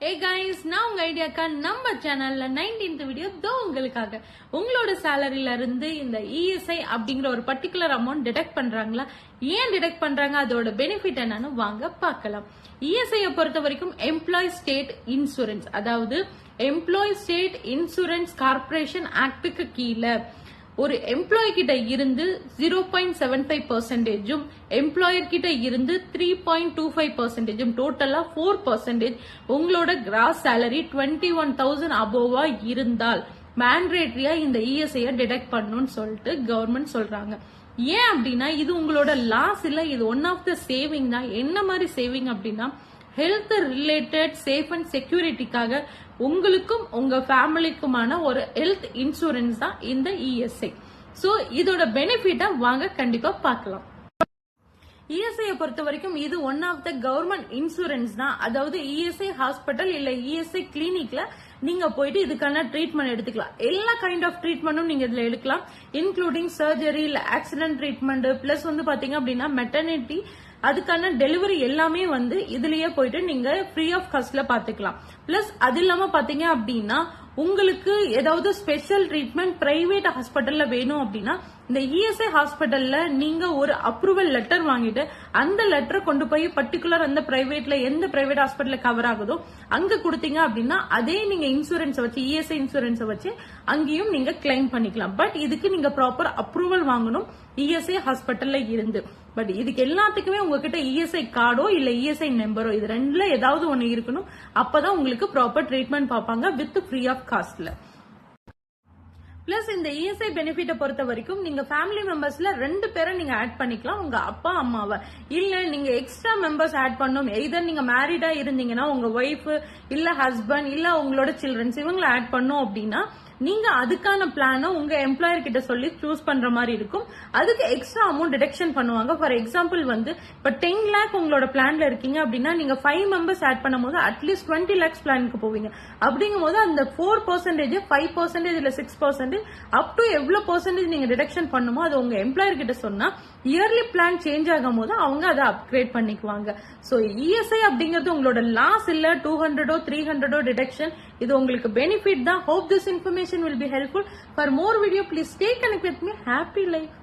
Hey guys, நான் உங்க ஐடியாக்கா நம்ம சேனல்ல 19th வீடியோ உங்களுக்காக உங்களோட சேலரியில இருந்து இந்த இஎஸ்ஐ அப்படிங்கிற ஒரு பர்டிகுலர் அமௌண்ட் டிடெக்ட் பண்றாங்களா, ஏன் டிடெக்ட் பண்றாங்க, அதோட பெனிஃபிட் என்னன்னு வாங்க பார்க்கலாம். இஎஸ்ஐ பொறுத்த வரைக்கும் எம்ப்ளாய் ஸ்டேட் இன்சூரன்ஸ், அதாவது எம்ப்ளாய் ஸ்டேட் இன்சூரன்ஸ் கார்பரேஷன் ஆக்டுக்கு கீழே ஒரு எம்ப்ளாயி கிட்ட இருந்து 0.75%, எம்ப்ளாயர் கிட்ட இருந்து 3.25%, டோட்டலா 4% உங்களோட கிராஸ் சேலரி 21,000 அபோவா இருந்தால் மேண்டேட்டரியா இந்த இஎஸ்ஐ டிடெக்ட் பண்ணணும்னு சொல்லிட்டு கவர்மெண்ட் சொல்றாங்க. ஏன் அப்படின்னா இது உங்களோட லாஸ் இல்ல, இது ஒன் ஆஃப் த சேவிங் தான். என்ன மாதிரி சேவிங் அப்படின்னா ஹெல்த் ரிலேட்டட் சேஃப் அண்ட் செக்யூரிட்டிக்காக உங்களுக்கும் உங்க ஃபேமிலிக்குமான ஒரு ஹெல்த் இன்சூரன்ஸ் தான் இந்த இஎஸ்ஐ. சோ இதோட பெனிஃபிட்டா வாங்க கண்டிப்பா பார்க்கலாம். இஎஸ்ஐ பொறுத்த வரைக்கும் இது one of the government insurance தான். அதாவது இஎஸ்ஐ ஹாஸ்பிட்டல் இல்ல இஎஸ்ஐ கிளினிக்ல நீங்க போயிட்டு இதுக்கான ட்ரீட்மெண்ட் எடுத்துக்கலாம். எல்லா கைண்ட் ஆஃப் ட்ரீட்மெண்ட்டும் நீங்க இதுல எடுக்கலாம், இன்க்ளூடிங் சர்ஜரி இல்ல ஆக்சிடென்ட் ட்ரீட்மெண்ட், பிளஸ் பாத்தீங்க அப்படின்னா மெட்டர்னிட்டி, அதுக்கான டெலிவரி எல்லாமே இதுலயே போயிட்டு நீங்க ஃப்ரீ ஆஃப் காஸ்ட்ல பாத்துக்கலாம். பிளஸ் அது இல்லாம பாத்தீங்க அப்படின்னா உங்களுக்கு ஏதாவது ஸ்பெஷல் ட்ரீட்மெண்ட் பிரைவேட் ஹாஸ்பிட்டல்ல வேணும் அப்படின்னா இந்த இஎஸ்ஐ ஹாஸ்பிட்டல்ல நீங்க ஒரு அப்ரூவல் லெட்டர் வாங்கிட்டு அந்த லெட்டரை கொண்டு போய் பர்டிகுலர் அந்த பிரைவேட்ல எந்த பிரைவேட் ஹாஸ்பிட்டல்ல கவர் ஆகுதோ அங்க கொடுத்தீங்க அப்படின்னா அதே நீங்க இன்சூரன்ஸ் வச்சு இஎஸ்ஐ இன்சூரன்ஸ் வச்சு அங்கேயும் நீங்க கிளைம் பண்ணிக்கலாம். பட் இதுக்கு நீங்க ப்ராப்பர் அப்ரூவல் வாங்கணும் இஎஸ்ஐ ஹாஸ்பிட்டல்ல இருந்து. பட் இதுக்கு எல்லாத்துக்குமே உங்ககிட்ட இஎஸ்ஐ கார்டோ இல்ல இஎஸ்ஐ நம்பரோ இது ரெண்டுல ஏதாவது ஒண்ணு இருக்கணும். அப்பதான் உங்களுக்கு ப்ராப்பர் ட்ரீட்மெண்ட் பார்ப்பாங்க வித் ஃப்ரீ ஆஃப் காஸ்ட்ல. பிளஸ் இந்த இஎஸ்ஐ பெனிஃபிட்டை பொறுத்த வரைக்கும் நீங்க ஃபேமிலி மெம்பர்ஸ்ல 2 பேரை நீங்க ஆட் பண்ணிக்கலாம், உங்க அப்பா அம்மாவை. இல்ல நீங்க எக்ஸ்ட்ரா மெம்பர்ஸ் ஆட் பண்ணணும், எதர் நீங்க மேரிடா இருந்தீங்கன்னா உங்க ஒய்ஃப் இல்ல ஹஸ்பண்ட் இல்ல உங்களோட சில்ட்ரன்ஸ் இவங்களை ஆட் பண்ணும் அப்படின்னா நீங்க அதுக்கான பிளான உங்க எம்ப்ளாயர் கிட்ட சொல்லி சூஸ் பண்ற மாதிரி இருக்கும். அதுக்கு எக்ஸ்ட்ரா அமௌண்ட் டிடக்ஷன் பண்ணுவாங்க. ஃபார் எக்ஸாம்பிள் இப்ப 10 லேக் உங்களோட பிளான்ல இருக்கீங்க அப்படின்னா நீங்க 5 மெம்பர்ஸ் ஆட் பண்ணும் போது அட்லீஸ்ட் 20 லேக்ஸ் பிளானுக்கு போவீங்க. அப்படிங்கும் போது அந்த 4%, 5% இல்ல 6% அப் டு எவ்வளவு பெர்சன்டேஜ் நீங்க டிடக்ஷன் பண்ணுமோ அது உங்க எம்ப்ளாயர் கிட்ட சொன்னா இயர்லி பிளான் சேஞ்ச் ஆகும் போது அவங்க அதை அப்கிரேட் பண்ணிக்குவாங்க. சோ இஎஸ்ஐ அப்படிங்கிறது உங்களோட லாஸ் இல்ல 200 300 டிடக்ஷன், இது உங்களுக்கு பெனிஃபிட் தான். Hope this information will be helpful. For more video, please stay connected with me. Happy life.